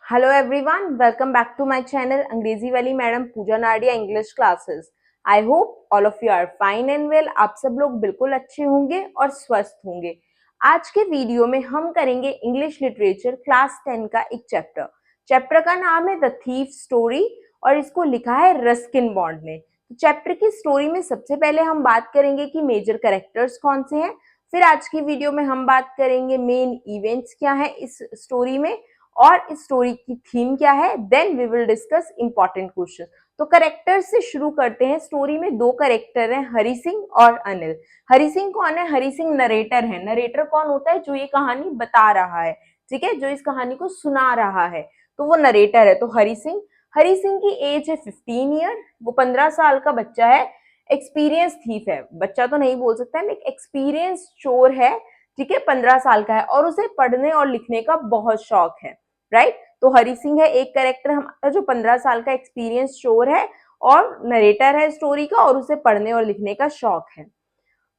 Hello everyone, welcome back to my channel अंग्रेजी वाली madam Puja Nadia English classes. I hope all of you are fine and well. आप सब लोग बिल्कुल अच्छे होंगे और स्वस्थ होंगे। आज के वीडियो में हम करेंगे इंग्लिश लिटरेचर क्लास 10 का एक चैप्टर। चैप्टर का नाम है द थीफ स्टोरी और इसको लिखा है रस्किन बॉन्ड ने। तो चैप्टर की स्टोरी में सबसे पहले हम बात करेंगे कि मेजर कैरेक्टर्स कौन से हैं। फिर आज की वीडियो में हम बात करेंगे मेन इवेंट्स क्या है इस स्टोरी में और इस स्टोरी की थीम क्या है। Then we will discuss important question. तो करेक्टर से शुरू करते हैं। स्टोरी में दो करेक्टर हैं, हरि सिंह और अनिल। हरि सिंह कौन है? हरि सिंह नरेटर है। नरेटर कौन होता है? जो ये कहानी बता रहा है, ठीक है, जो इस कहानी को सुना रहा है, तो वो नरेटर है। तो हरि सिंह की एज है 15 ईयर। वो 15 साल का बच्चा है। एक्सपीरियंस थीफ है, बच्चा तो नहीं बोल सकता है, एक्सपीरियंस चोर है, ठीक है, 15 साल का है और उसे पढ़ने और लिखने का बहुत शौक है, राइट। तो हरि सिंह है एक कैरेक्टर हमारा जो 15 साल का एक्सपीरियंस चोर है और नरेटर है स्टोरी का और उसे पढ़ने और लिखने का शौक है।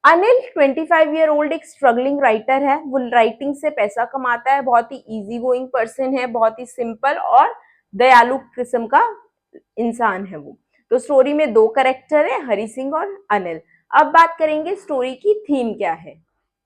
अनिल 25 ईयर ओल्ड एक स्ट्रगलिंग राइटर है। वो राइटिंग से पैसा कमाता है, बहुत ही इजी गोइंग पर्सन है, बहुत ही सिंपल और दयालु किस्म का इंसान है वो। तो स्टोरी में दो कैरेक्टर है, हरि सिंह और अनिल। अब बात करेंगे स्टोरी की थीम क्या है।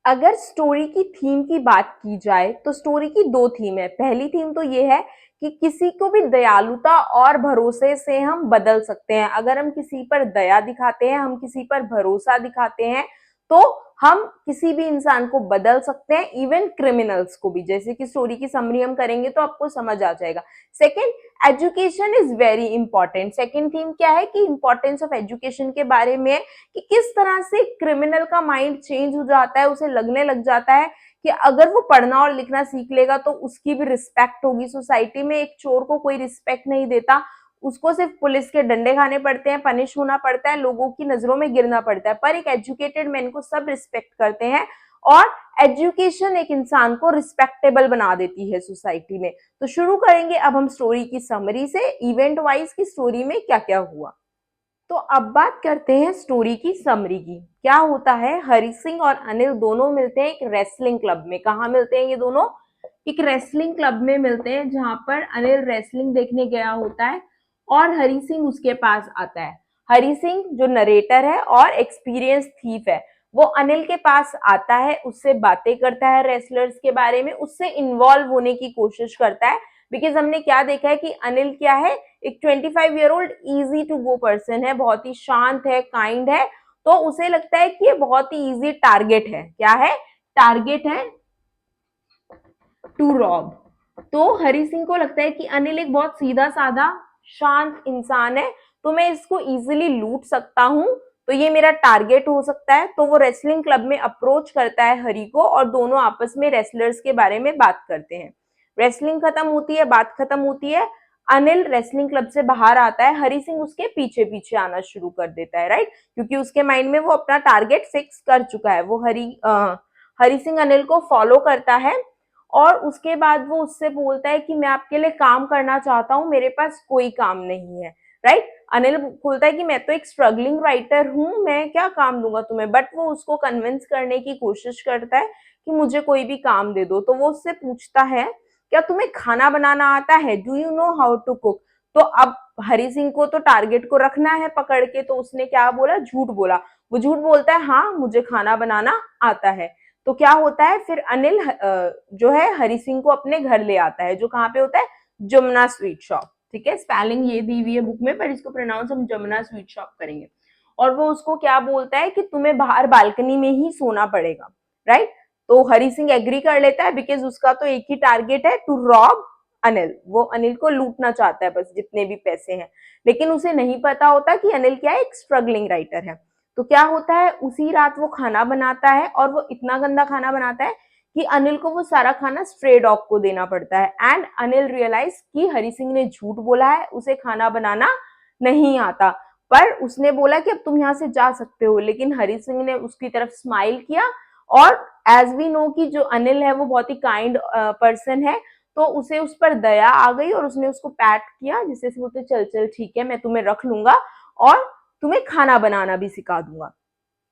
अगर स्टोरी की थीम की बात की जाए तो स्टोरी की दो थीम है। पहली थीम तो ये है कि किसी को भी दयालुता और भरोसे से हम बदल सकते हैं। अगर हम किसी पर दया दिखाते हैं, हम किसी पर भरोसा दिखाते हैं, तो हम किसी भी इंसान को बदल सकते हैं, इवन क्रिमिनल्स को भी। जैसे कि स्टोरी की समरी हम करेंगे तो आपको समझ आ जाएगा। Second, education is very important. Second theme क्या है कि इंपॉर्टेंस ऑफ एजुकेशन के बारे में, कि किस तरह से क्रिमिनल का माइंड चेंज हो जाता है, उसे लगने लग जाता है कि अगर वो पढ़ना और लिखना सीख लेगा तो उसकी भी रिस्पेक्ट होगी सोसाइटी में। एक चोर को कोई रिस्पेक्ट नहीं देता, उसको सिर्फ पुलिस के डंडे खाने पड़ते हैं, पनिश होना पड़ता है, लोगों की नजरों में गिरना पड़ता है। पर एक एजुकेटेड मैन को सब रिस्पेक्ट करते हैं और एजुकेशन एक इंसान को रिस्पेक्टेबल बना देती है सोसाइटी में। तो शुरू करेंगे अब हम स्टोरी की समरी से, इवेंट वाइज की स्टोरी में क्या क्या हुआ। तो अब बात करते हैं स्टोरी की समरी की। क्या होता है, हरि सिंह और अनिल दोनों मिलते हैं एक रेसलिंग क्लब में। कहाँ मिलते हैं ये दोनों? एक रेसलिंग क्लब में मिलते हैं, जहां पर अनिल रेसलिंग देखने गया होता है और हरि सिंह उसके पास आता है। हरि सिंह जो नरेटर है और एक्सपीरियंस थीफ है, वो अनिल के पास आता है, उससे बातें करता है रेसलर्स के बारे में, उससे इन्वॉल्व होने की कोशिश करता है। बिकॉज हमने क्या देखा है कि अनिल क्या है, एक 25 year old easy to go person है, बहुत ही शांत है, काइंड है। तो उसे लगता है कि ये बहुत ही इजी टारगेट है। क्या है? टारगेट है टू रॉब। तो हरि सिंह को लगता है कि अनिल एक बहुत सीधा साधा शांत इंसान है, तो मैं इसको इजीली लूट सकता हूं, तो ये मेरा टारगेट हो सकता है। तो वो रेसलिंग क्लब में अप्रोच करता है हरि को और दोनों आपस में रेसलर्स के बारे में बात करते हैं। रेसलिंग खत्म होती है, बात खत्म होती है, अनिल रेसलिंग क्लब से बाहर आता है, हरि सिंह उसके पीछे पीछे आना शुरू कर देता है, राइट, क्योंकि उसके माइंड में वो अपना टारगेट फिक्स कर चुका है। वो हरि सिंह अनिल को फॉलो करता है और उसके बाद वो उससे बोलता है कि मैं आपके लिए काम करना चाहता हूँ, मेरे पास कोई काम नहीं है, राइट। अनिल बोलता है कि मैं तो एक स्ट्रगलिंग राइटर हूँ, मैं क्या काम दूंगा तुम्हें। बट वो उसको कन्विंस करने की कोशिश करता है कि मुझे कोई भी काम दे दो। तो वो उससे पूछता है, क्या तुम्हें खाना बनाना आता है? Do you know how to cook? तो अब हरि सिंह को तो टारगेट को रखना है पकड़ के, तो उसने क्या बोला? झूठ बोला। वो झूठ बोलता है, हाँ मुझे खाना बनाना आता है। तो क्या होता है फिर, अनिल जो है हरि सिंह को अपने घर ले आता है, जो कहाँ पे होता है? जमुना स्वीट शॉप, ठीक है। स्पेलिंग ये दी हुई है बुक में, पर इसको प्रोनाउंस हम जमुना स्वीट शॉप करेंगे। और वो उसको क्या बोलता है कि तुम्हें बाहर बालकनी में ही सोना पड़ेगा, राइट। तो हरि सिंह एग्री कर लेता है, बिकॉज उसका तो एक ही टारगेट है, टू रॉब अनिल। वो अनिल को लूटना चाहता है बस, जितने भी पैसे हैं। लेकिन उसे नहीं पता होता कि अनिल क्या है, एक स्ट्रगलिंग राइटर है। तो क्या होता है, उसी रात वो खाना बनाता है और वो इतना गंदा खाना बनाता है कि अनिल को वो सारा खाना स्ट्रे डॉग को देना पड़ता है। एंड अनिल रियलाइज कि हरि सिंह ने झूठ बोला है, उसे खाना बनाना नहीं आता। पर उसने बोला कि अब तुम यहाँ से जा सकते हो, लेकिन हरि सिंह ने उसकी तरफ स्माइल किया। और एज वी नो कि जो अनिल है वो बहुत ही काइंड पर्सन है, तो उसे उस पर दया आ गई और उसने उसको पैट किया, जिससे बोलते चल चल ठीक है, मैं तुम्हें रख लूंगा और तुम्हें खाना बनाना भी सिखा दूंगा,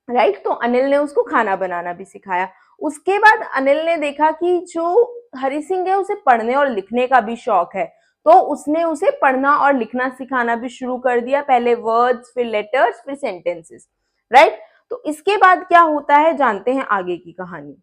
राइट। तो अनिल ने उसको खाना बनाना भी सिखाया। उसके बाद अनिल ने देखा कि जो हरि सिंह है उसे पढ़ने और लिखने का भी शौक है, तो उसने उसे पढ़ना और लिखना सिखाना भी शुरू कर दिया, पहले वर्ड्स, फिर लेटर्स, फिर सेंटेंसेस, राइट। तो इसके बाद क्या होता है, जानते हैं आगे की कहानी।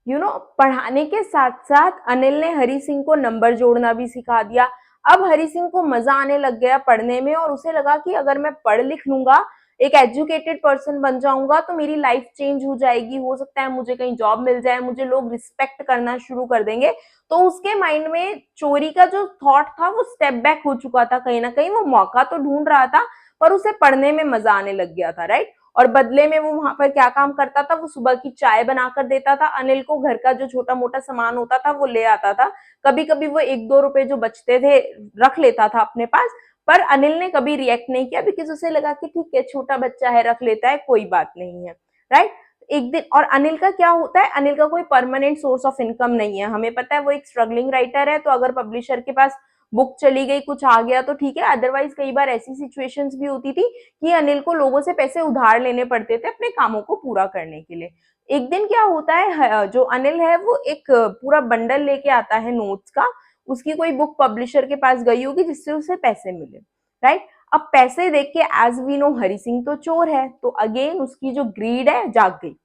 पढ़ाने के साथ साथ अनिल ने हरी सिंह को नंबर जोड़ना भी सिखा दिया। अब हरी सिंह को मजा आने लग गया पढ़ने में, और उसे लगा कि अगर मैं पढ़ लिख लूंगा, एक एजुकेटेड पर्सन बन जाऊंगा, तो मेरी लाइफ चेंज हो जाएगी, हो सकता है मुझे कहीं जॉब मिल जाए, मुझे लोग रिस्पेक्ट करना शुरू कर देंगे। तो उसके माइंड में चोरी का जो थॉट था वो स्टेप बैक हो चुका था, कहीं ना कहीं वो मौका तो ढूंढ रहा था, पर उसे पढ़ने में मजा आने लग गया था, राइट। और बदले में वो वहां पर क्या काम करता था, वो सुबह की चाय बनाकर देता था अनिल को, घर का जो छोटा मोटा सामान होता था वो ले आता था, कभी कभी वो 1-2 रुपए जो बचते थे रख लेता था अपने पास। पर अनिल ने कभी रिएक्ट नहीं किया, बिकॉज उसे लगा कि ठीक है, छोटा बच्चा है, रख लेता है, कोई बात नहीं है, राइट। एक दिन, और अनिल का क्या होता है, अनिल का कोई परमानेंट सोर्स ऑफ इनकम नहीं है, हमें पता है वो एक स्ट्रगलिंग राइटर है, तो अगर पब्लिशर के पास बुक चली गई, कुछ आ गया तो ठीक है, अदरवाइज कई बार ऐसी सिचुएशंस भी होती थी कि अनिल को लोगों से पैसे उधार लेने पड़ते थे अपने कामों को पूरा करने के लिए। एक दिन क्या होता है, जो अनिल है वो एक पूरा बंडल लेके आता है नोट्स का, उसकी कोई बुक पब्लिशर के पास गई होगी जिससे उसे पैसे मिले, राइट। अब पैसे देख के as we know Hari Singh तो चोर है, तो अगेन उसकी जो ग्रीड है जाग गई,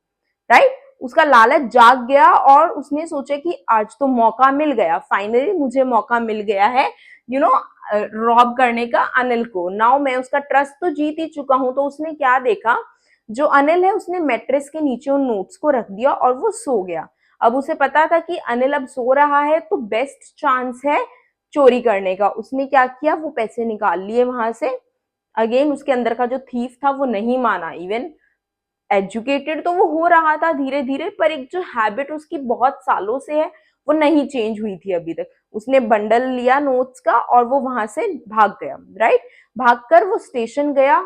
राइट। उसका लालच जाग गया और उसने सोचा कि आज तो मौका मिल गया, फाइनली मुझे मौका मिल गया है रॉब करने का अनिल को। नाउ मैं उसका ट्रस्ट तो जीत ही चुका हूं। तो उसने क्या देखा, जो अनिल है उसने मैट्रेस के नीचे उन नोट्स को रख दिया और वो सो गया। अब उसे पता था कि अनिल अब सो रहा है तो बेस्ट चांस है चोरी करने का। उसने क्या किया, वो पैसे निकाल लिए वहां से। अगेन उसके अंदर का जो थीफ था वो नहीं माना, इवन एजुकेटेड तो वो हो रहा था धीरे धीरे, पर एक जो हैबिट उसकी बहुत सालों से है वो नहीं चेंज हुई थी अभी तक। उसने बंडल लिया नोट्स का और वो वहां से भाग गया, राइट। भागकर वो स्टेशन गया,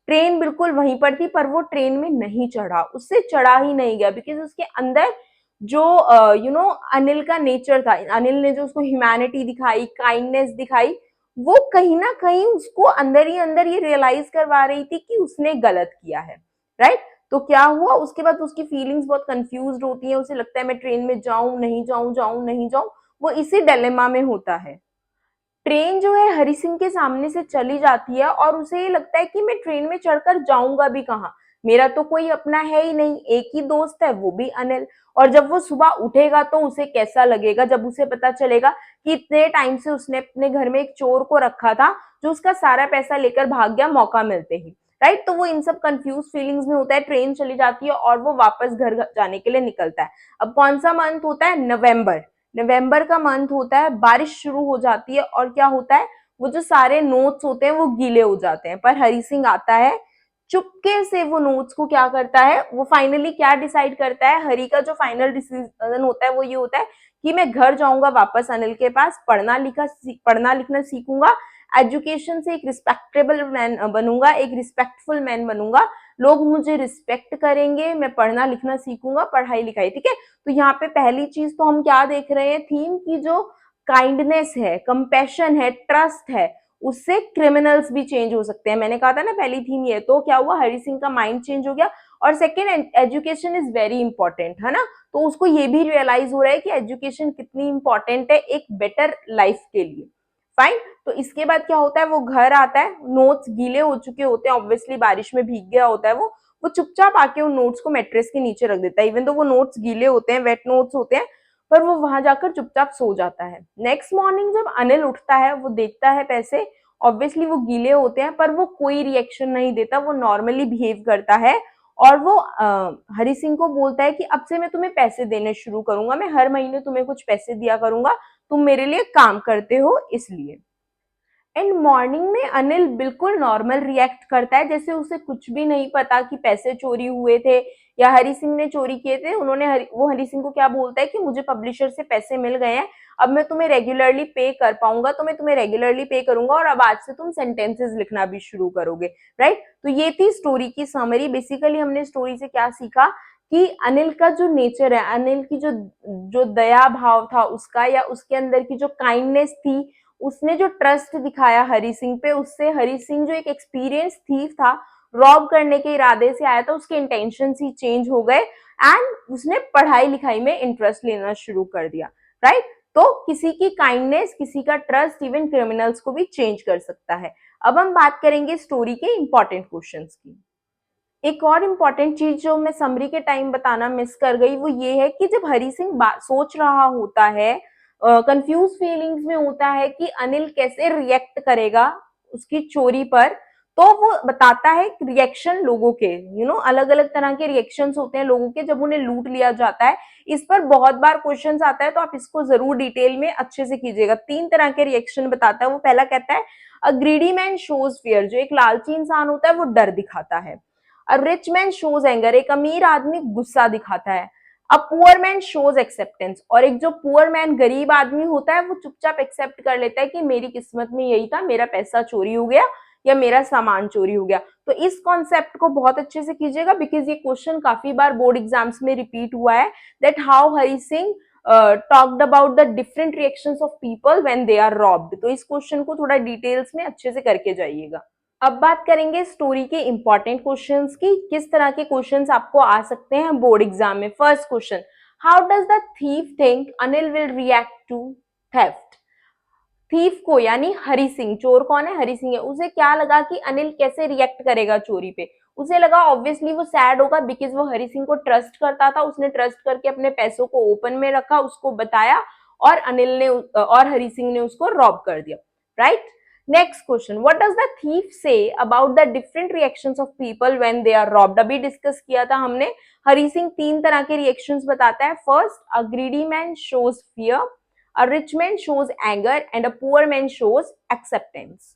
ट्रेन बिल्कुल वहीं पर थी, पर वो ट्रेन में नहीं चढ़ा, उससे चढ़ा ही नहीं गया, बिकॉज उसके अंदर जो अनिल का नेचर था, अनिल ने जो उसको ह्यूमैनिटी दिखाई, काइंडनेस दिखाई, वो कहीं ना कहीं उसको अंदर ही अंदर ये रियलाइज करवा रही थी कि उसने गलत किया है, राइट। तो क्या हुआ, उसके बाद उसकी फीलिंग्स बहुत कंफ्यूज होती है, उसे लगता है मैं ट्रेन में जाऊं नहीं जाऊं, जाऊं नहीं जाऊं, वो इसी डिलेमा में होता है। ट्रेन जो है हरि सिंह के सामने से चली जाती है और उसे ये लगता है कि मैं ट्रेन में चढ़कर जाऊंगा भी कहाँ, मेरा तो कोई अपना है ही नहीं, एक ही दोस्त है वो भी अनिल। और जब वो सुबह उठेगा तो उसे कैसा लगेगा जब उसे पता चलेगा कि इतने टाइम से उसने अपने घर में एक चोर को रखा था जो उसका सारा पैसा लेकर भाग गया मौका मिलते ही, राइट। तो वो इन सब कंफ्यूज फीलिंग्स में होता है। ट्रेन चली जाती है और वो वापस घर जाने के लिए निकलता है। अब कौन सा मंथ होता है, नवंबर। नवंबर का मंथ होता है, बारिश शुरू हो जाती है और क्या होता है, वो जो सारे नोट्स होते हैं वो गीले हो जाते हैं। पर हरि सिंह आता है, चुपके से वो नोट्स को क्या करता है, वो फाइनली क्या डिसाइड करता है, हरि का जो फाइनल डिसीजन होता है वो ये होता है कि मैं घर जाऊंगा वापस अनिल के पास, पढ़ना लिखना सीखूंगा, एजुकेशन से एक रिस्पेक्टेबल मैन बनूंगा, एक रिस्पेक्टफुल मैन बनूंगा, लोग मुझे रिस्पेक्ट करेंगे, मैं पढ़ना लिखना सीखूंगा, पढ़ाई लिखाई, ठीक है। तो यहाँ पे पहली चीज तो हम क्या देख रहे हैं, थीम की जो काइंडनेस है, कंपैशन है, ट्रस्ट है, उससे क्रिमिनल्स भी चेंज हो सकते हैं। मैंने कहा था ना पहली थीम ये, तो क्या हुआ, हरि सिंह का माइंड चेंज हो गया। और second, education is very important, है ना। तो उसको ये भी रियलाइज हो रहा है कि एजुकेशन कितनी इंपॉर्टेंट है एक बेटर लाइफ के लिए। फाइन। तो इसके बाद क्या होता है, वो घर आता है, नोट्स गीले हो चुके होते हैं, ऑब्वियसली बारिश में भीग गया होता है वो चुपचाप आके उन नोट्स को मैट्रेस के नीचे रख देता है। इवन तो वो नोट्स गीले होते हैं, वेट नोट्स होते हैं, पर वो वहां जाकर चुपचाप सो जाता है। नेक्स्ट मॉर्निंग जब अनिल उठता है, वो देखता है पैसे, ऑब्वियसली वो गीले होते हैं, पर वो कोई रिएक्शन नहीं देता, वो नॉर्मली बिहेव करता है। और वो हरि सिंह को बोलता है कि अब से मैं तुम्हें पैसे देने शुरू करूंगा, मैं हर महीने तुम्हें कुछ पैसे दिया करूंगा, तुम मेरे लिए काम करते हो इसलिए। एंड मॉर्निंग में अनिल बिल्कुल नॉर्मल रिएक्ट करता है, जैसे उसे कुछ भी नहीं पता कि पैसे चोरी हुए थे या हरि सिंह ने चोरी किए थे। वो हरि सिंह को क्या बोलता है कि मुझे पब्लिशर से पैसे मिल गए हैं, अब मैं तुम्हें रेगुलरली पे कर पाऊंगा, तो मैं तुम्हें रेगुलरली पे करूंगा और अब आज से तुम सेंटेंसेस लिखना भी शुरू करोगे, राइट। तो ये थी स्टोरी की समरी। बेसिकली हमने स्टोरी से क्या सीखा कि अनिल का जो नेचर है, अनिल की जो जो दया भाव था उसका, या उसके अंदर की जो काइंडनेस थी, उसने जो ट्रस्ट दिखाया हरि सिंह पे, उससे हरि सिंह जो एक एक्सपीरियंस थीफ था, रॉब करने के इरादे से आया था, उसके इंटेंशन ही चेंज हो गए एंड उसने पढ़ाई लिखाई में इंटरेस्ट लेना शुरू कर दिया, राइट। तो किसी की काइंडनेस, किसी का ट्रस्ट इवन क्रिमिनल्स को भी चेंज कर सकता है। अब हम बात करेंगे स्टोरी के इंपॉर्टेंट क्वेश्चंस की। एक और इम्पॉर्टेंट चीज जो मैं समरी के टाइम बताना मिस कर गई वो ये है कि जब हरी सिंह सोच रहा होता है, कंफ्यूज फीलिंग्स में होता है कि अनिल कैसे रिएक्ट करेगा उसकी चोरी पर, तो वो बताता है रिएक्शन लोगों के, अलग अलग तरह के रिएक्शंस होते हैं लोगों के जब उन्हें लूट लिया जाता है। इस पर बहुत बार क्वेश्चंस आता है, तो आप इसको जरूर डिटेल में अच्छे से कीजिएगा। 3 तरह के रिएक्शन बताता है वो। पहला कहता है a greedy man shows fear, जो एक लालची इंसान होता है वो डर दिखाता है। A rich man shows anger, एक अमीर आदमी गुस्सा दिखाता है। A poor man shows acceptance, और एक जो पुअर मैन गरीब आदमी होता है वो चुपचाप एक्सेप्ट कर लेता है कि मेरी किस्मत में यही था, मेरा पैसा चोरी हो गया या मेरा सामान चोरी हो गया। तो इस कॉन्सेप्ट को बहुत अच्छे से कीजिएगा, बिकॉज ये क्वेश्चन काफी बार बोर्ड एग्जाम्स में रिपीट हुआ है, that how Hari Singh talked about the different reactions of people when they are robbed. तो इस क्वेश्चन को थोड़ा डिटेल्स में अच्छे से करके जाइएगा। अब बात करेंगे स्टोरी के इंपॉर्टेंट क्वेश्चंस की, किस तरह के क्वेश्चंस आपको आ सकते हैं बोर्ड एग्जाम में। First question, how does the thief think Anil will react to theft. Thief को यानी हरी सिंह, चोर कौन है, हरी सिंह है, उसे क्या लगा कि अनिल कैसे रिएक्ट करेगा चोरी पे। उसे लगा ऑब्वियसली वो सैड होगा, बिकॉज वो हरी सिंह को ट्रस्ट करता था, उसने ट्रस्ट करके अपने पैसों को ओपन में रखा, उसको बताया, और अनिल ने और हरी सिंह ने उसको रॉब कर दिया, right. Next question, what does the thief say about the different reactions of people when they are robbed. अभी डिस्कस किया था हमने, हरी सिंह 3 तरह के रिएक्शंस बताता है। First, a greedy man shows fear, a rich man shows anger, and a poor man shows acceptance.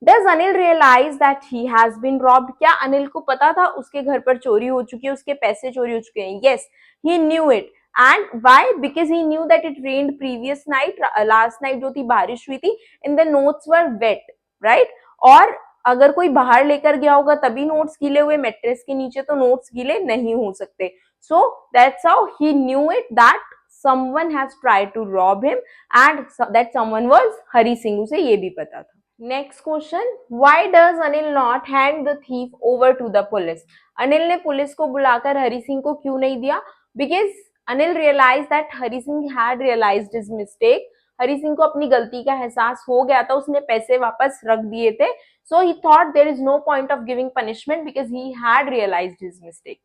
Does Anil realize that he has been robbed? क्या अनिल को पता था उसके घर पर चोरी हो चुकी है, उसके पैसे चोरी हो चुके हैं? Yes, he knew it. And why? Because he knew that it rained previous night, last night जो थी बारिश हुई थी, and the notes were wet, right? और अगर कोई बाहर लेकर गया होगा तभी नोट्स गीले हुए, मैट्रेस के नीचे तो नोट्स गीले नहीं हो सकते। So that's how he knew it that someone has tried to rob him and that someone was Hari Singh, उसे ये भी पता था। Next question, why does Anil not hand the thief over to the police. Anil ने police को बुलाकर हरी सिंह को क्यों नहीं दिया? Because Anil realise that Hari Singh had realised his mistake. Hari Singh को अपनी गलती का एहसास हो गया था, उसने पैसे वापस रख दिए थे। So he thought there is no point of giving punishment because he had realised his mistake.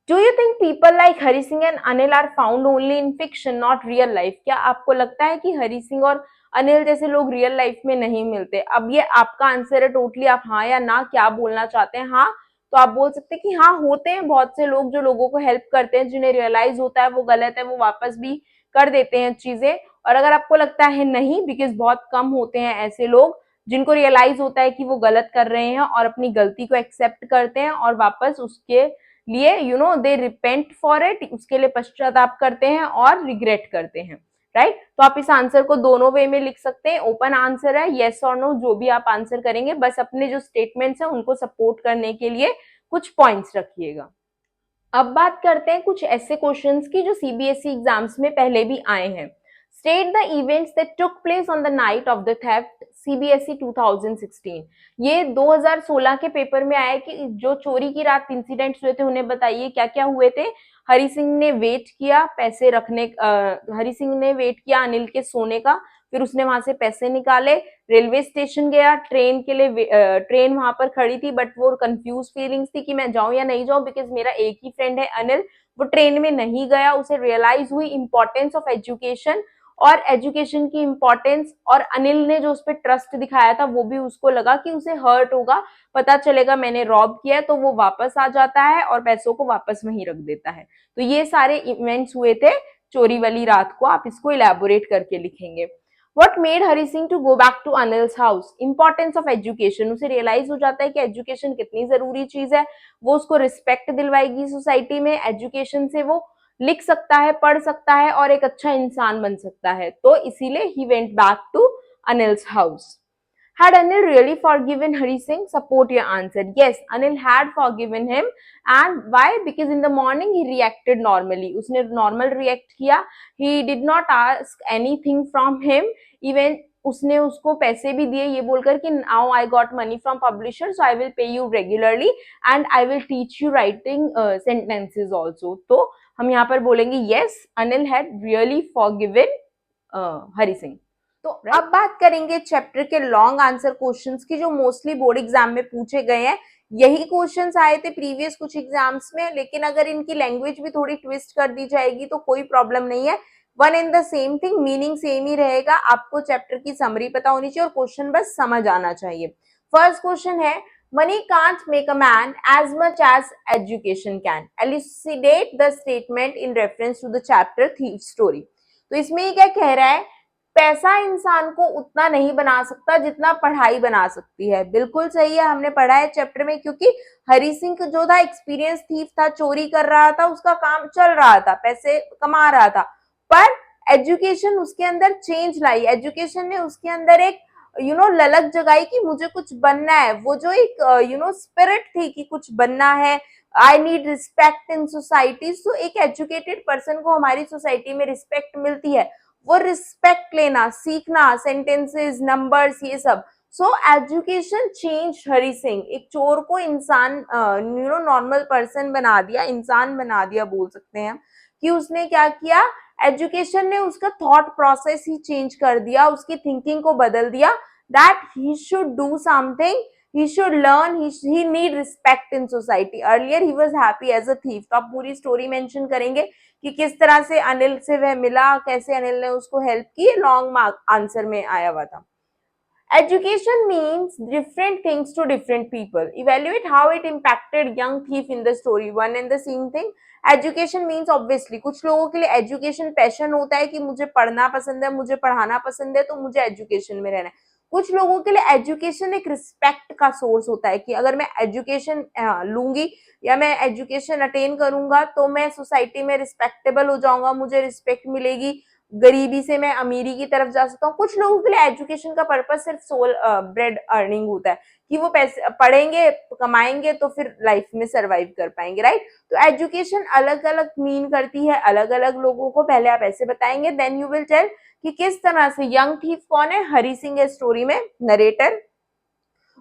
Do you think people like Hari Singh and Anil are found only in fiction, not real life? क्या आपको लगता है कि हरी सिंह और अनिल जैसे लोग real life में नहीं मिलते? अब ये आपका आंसर है टोटली, आप हाँ या ना क्या बोलना चाहते हैं। हाँ तो आप बोल सकते हैं कि हाँ, होते हैं बहुत से लोग जो लोगों को हेल्प करते हैं, जिन्हें रियलाइज होता है वो गलत है, वो वापस भी कर देते हैं चीजें। और अगर आपको लगता है नहीं, बिकॉज बहुत कम होते हैं ऐसे लोग जिनको रियलाइज होता है कि वो गलत कर रहे हैं और अपनी गलती को एक्सेप्ट करते हैं और वापस उसके लिए दे रिपेंट फॉर इट, उसके लिए पश्चाताप करते हैं और रिग्रेट करते हैं, राइट। तो आप इस आंसर को दोनों वे में लिख सकते हैं, ओपन आंसर है, येस और नो, जो भी आप आंसर करेंगे, बस अपने जो स्टेटमेंट्स हैं उनको सपोर्ट करने के लिए कुछ पॉइंट्स रखिएगा। अब बात करते हैं कुछ ऐसे क्वेश्चंस की जो सीबीएसई एग्जाम्स में पहले भी आए हैं। State the events that took place on the night of the theft, CBSE 2016। ये 2016 के पेपर में आया कि जो चोरी की रात इंसिडेंट्स हुए थे उन्हें बताइए क्या क्या हुए थे। हरी सिंह ने वेट किया पैसे रखने, हरी सिंह ने वेट किया अनिल के सोने का, फिर उसने वहां से पैसे निकाले, रेलवे स्टेशन गया, ट्रेन के लिए ट्रेन वहां पर खड़ी थी, बट वो कंफ्यूज फीलिंग्स थी कि मैं जाऊं या नहीं जाऊं, बिकॉज मेरा एक ही फ्रेंड है अनिल, वो ट्रेन में नहीं गया। उसे रियलाइज हुई इंपॉर्टेंस ऑफ एजुकेशन और एजुकेशन की इंपॉर्टेंस, और अनिल ने जो उस पर ट्रस्ट दिखाया था वो भी उसको लगा कि उसे हर्ट होगा, पता चलेगा मैंने रॉब किया है, तो वो वापस आ जाता है और पैसों को वापस वहीं रख देता है। तो ये सारे इवेंट्स हुए थे चोरी वाली रात को, आप इसको इलेबोरेट करके लिखेंगे। What made Hari Singh to go back to Anil's house? Importance of education. उसे रियलाइज हो जाता है कि एजुकेशन कितनी जरूरी चीज है, वो उसको रिस्पेक्ट दिलवाएगी सोसाइटी में, एजुकेशन से वो लिख सकता है, पढ़ सकता है और एक अच्छा इंसान बन सकता है, तो इसीलिए he went back to Anil's house. Had Anil really forgiven Hari Singh? Support your answer. Yes, Anil had forgiven him. And why? Because in the morning he reacted normally. उसने normal react किया. He did not ask anything from him. Even उसने उसको पैसे भी दिए ये बोलकर कि now I got money from publisher, so I will pay you regularly and I will teach you writing sentences also. तो हम यहाँ पर बोलेंगे yes, Anil had really forgiven Hari Singh. तो अब बात करेंगे चैप्टर के लॉन्ग आंसर क्वेश्चंस की, जो मोस्टली बोर्ड एग्जाम में पूछे गए हैं। यही क्वेश्चंस आए थे प्रीवियस कुछ एग्जाम्स में, लेकिन अगर इनकी लैंग्वेज भी थोड़ी ट्विस्ट कर दी जाएगी तो कोई प्रॉब्लम नहीं है। One in the same thing, meaning same ही रहेगा। आपको चैप्टर की समरी पता होनी चाहिए और क्वेश्चन बस समझ आना चाहिए। फर्स्ट क्वेश्चन है, money can't make a man as much as education can, elucidate the statement in reference to the chapter thief story. तो इसमें ये क्या कह रहा है, पैसा इंसान को उतना नहीं बना सकता जितना पढ़ाई बना सकती है। बिल्कुल सही है, हमने पढ़ा है चैप्टर में, क्योंकि हरि सिंह जो था एक्सपीरियंस थीफ था, चोरी कर रहा था, उसका काम चल रहा था, पैसे कमा रहा था, पर एजुकेशन उसके अंदर चेंज लाई। एजुकेशन ने उसके अंदर एक ललक जगाई कि मुझे कुछ बनना है। वो जो एक स्पिरिट थी कि कुछ बनना है, I need respect in society. तो एक एजुकेटेड पर्सन को हमारी सोसाइटी में रिस्पेक्ट मिलती है, वो रिस्पेक्ट लेना सीखना, सेंटेंसेस, नंबर्स, ये सब। So education change Hari Singh. एक चोर को इंसान नॉर्मल पर्सन बना दिया, इंसान बना दिया बोल सकते हैं, कि उसने क्या किया, एजुकेशन ने उसका थॉट प्रोसेस ही चेंज कर दिया, उसकी थिंकिंग को बदल दिया, that he should do something, he should learn, he need respect in society. Earlier he was happy as a thief। तो आप पूरी स्टोरी मेंशन करेंगे कि किस तरह से अनिल से वह मिला, कैसे अनिल ने उसको हेल्प की, लॉन्ग मार्क आंसर में आया हुआ था। Education means different things to different people. Evaluate how it impacted young thief in the story. One and the same thing. Education means obviously कुछ लोगों के लिए education passion होता है कि मुझे पढ़ना पसंद है, मुझे पढ़ाना पसंद है, तो मुझे education में रहना है। कुछ लोगों के लिए एजुकेशन एक रिस्पेक्ट का सोर्स होता है कि अगर मैं एजुकेशन लूंगी या मैं एजुकेशन अटेन करूंगा तो मैं सोसाइटी में रिस्पेक्टेबल हो जाऊंगा, मुझे रिस्पेक्ट मिलेगी, गरीबी से मैं अमीरी की तरफ जा सकता हूँ। कुछ लोगों के लिए एजुकेशन का पर्पज सिर्फ सोल ब्रेड अर्निंग होता है कि वो पैसे पढ़ेंगे, कमाएंगे, तो फिर लाइफ में सरवाइव कर पाएंगे, राइट। तो एजुकेशन अलग अलग मीन करती है अलग अलग लोगों को। पहले आप ऐसे बताएंगे, देन यू विल टेल कि किस तरह से यंग थीफ कौन है, हरि सिंह है स्टोरी में नरेटर,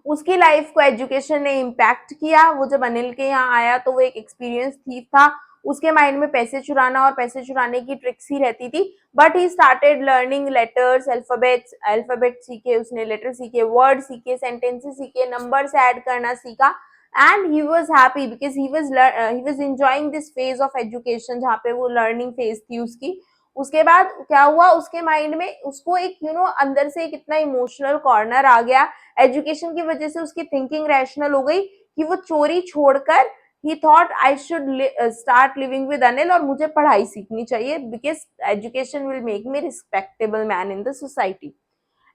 उसकी लाइफ को एजुकेशन ने इम्पैक्ट किया। वो जब अनिल के यहाँ आया तो वो एक एक्सपीरियंस थीफ था, उसके माइंड में पैसे चुराना और पैसे चुराने की ट्रिक्स ही रहती थी, but he started learning letters, alphabet सीखे उसने, लेटर सीखे, वर्ड सीखे, सेंटेंसेस सीखे, नंबर्स ऐड करना सीखा, and he was happy because he was enjoying this phase of education, जहाँ पे वो लर्निंग फेज थी उसकी। उसके बाद क्या हुआ, उसके माइंड में उसको एक अंदर से एक इतना इमोशनल कॉर्नर आ गया, एजुकेशन की वजह से उसकी थिंकिंग रैशनल हो गई कि वो चोरी छोड़कर ही thought I should start living with Anil, और मुझे पढ़ाई सीखनी चाहिए because education will make me respectable man in the society.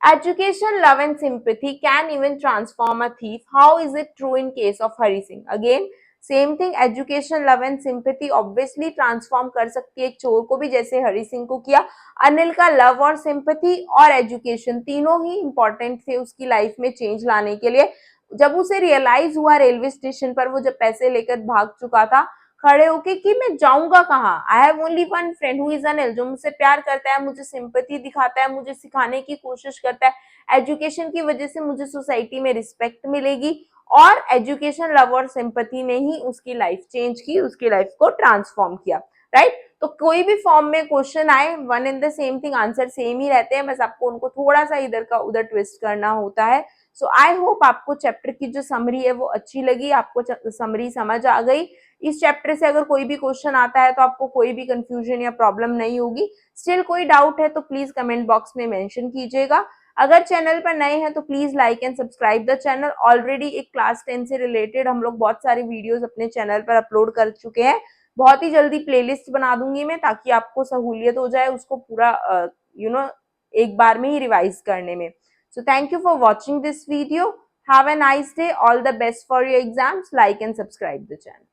Education, love and sympathy can even transform a thief. How is it true in case of Hari Singh? Again, same thing, education, love and sympathy obviously transform कर सकती है एक चोर को भी, जैसे हरि सिंह को किया। अनिल का लव और सिंपैथी और एजुकेशन तीनों ही इंपॉर्टेंट थे उसकी लाइफ में चेंज लाने के लिए। जब उसे रियलाइज हुआ रेलवे स्टेशन पर, वो जब पैसे लेकर भाग चुका था, खड़े होके कि मैं जाऊंगा कहाँ, I have only one friend who is Anil, जो मुझसे प्यार करता है, मुझे सिंपैथी दिखाता है, मुझे सिखाने की कोशिश करता है। एजुकेशन की वजह से मुझे सोसाइटी में रिस्पेक्ट मिलेगी, और एजुकेशन, लव और सिंपैथी ने ही उसकी लाइफ चेंज की, उसकी लाइफ को ट्रांसफॉर्म किया, राइट। तो कोई भी फॉर्म में क्वेश्चन आए, one in the same thing, answer same ही रहते हैं, बस आपको उनको थोड़ा सा इधर का उधर ट्विस्ट करना होता है। सो आई होप आपको चैप्टर की जो समरी है वो अच्छी लगी, आपको समरी समझ आ गई। इस चैप्टर से अगर कोई भी क्वेश्चन आता है तो आपको कोई भी कंफ्यूजन या प्रॉब्लम नहीं होगी। स्टिल कोई डाउट है तो प्लीज कमेंट बॉक्स में मेंशन कीजिएगा। अगर चैनल पर नए हैं तो please like and subscribe the channel. Already एक क्लास 10 से रिलेटेड हम लोग बहुत सारी वीडियोस अपने चैनल पर अपलोड कर चुके हैं। बहुत ही जल्दी प्लेलिस्ट बना दूंगी मैं, ताकि आपको सहूलियत हो जाए उसको पूरा एक बार में ही रिवाइज करने में। So thank you for watching this video. Have a nice day, all the best for your exams, like and subscribe the channel.